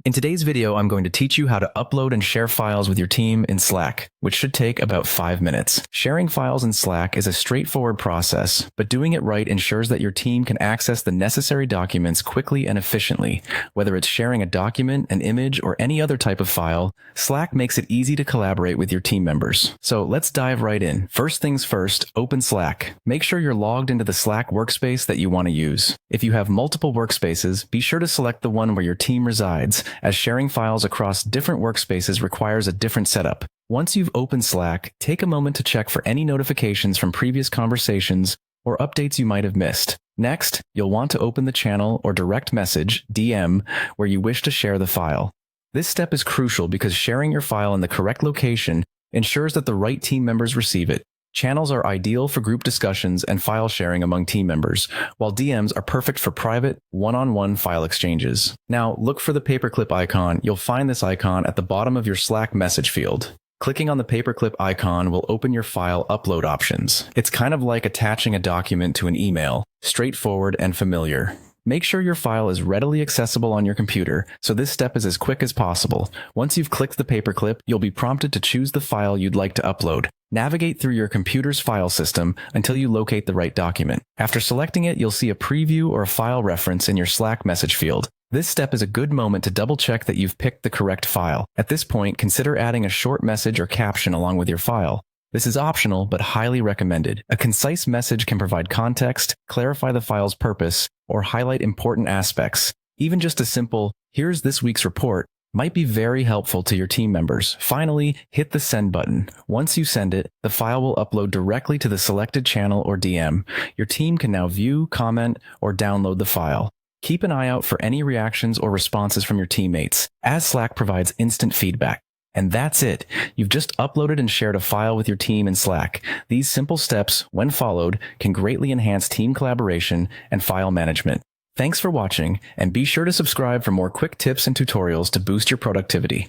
In today's video, I'm going to teach you how to upload and share files with your team in Slack, which should take about 5 minutes. Sharing files in Slack is a straightforward process, but doing it right ensures that your team can access the necessary documents quickly and efficiently. Whether it's sharing a document, an image, or any other type of file, Slack makes it easy to collaborate with your team members. So let's dive right in. First things first, open Slack. Make sure you're logged into the Slack workspace that you want to use. If you have multiple workspaces, be sure to select the one where your team resides, as sharing files across different workspaces requires a different setup. Once you've opened Slack, take a moment to check for any notifications from previous conversations or updates you might have missed. Next, you'll want to open the channel or direct message, DM, where you wish to share the file. This step is crucial because sharing your file in the correct location ensures that the right team members receive it. Channels are ideal for group discussions and file sharing among team members, while DMs are perfect for private, one-on-one file exchanges. Now, look for the paperclip icon. You'll find this icon at the bottom of your Slack message field. Clicking on the paperclip icon will open your file upload options. It's kind of like attaching a document to an email, straightforward and familiar. Make sure your file is readily accessible on your computer, so this step is as quick as possible. Once you've clicked the paperclip, you'll be prompted to choose the file you'd like to upload. Navigate through your computer's file system until you locate the right document. After selecting it, you'll see a preview or a file reference in your Slack message field. This step is a good moment to double-check that you've picked the correct file. At this point, consider adding a short message or caption along with your file. This is optional, but highly recommended. A concise message can provide context, clarify the file's purpose, or highlight important aspects. Even just a simple, "Here's this week's report," might be very helpful to your team members. Finally, hit the send button. Once you send it, the file will upload directly to the selected channel or DM. Your team can now view, comment, or download the file. Keep an eye out for any reactions or responses from your teammates, as Slack provides instant feedback. And that's it. You've just uploaded and shared a file with your team in Slack. These simple steps, when followed, can greatly enhance team collaboration and file management. Thanks for watching, and be sure to subscribe for more quick tips and tutorials to boost your productivity.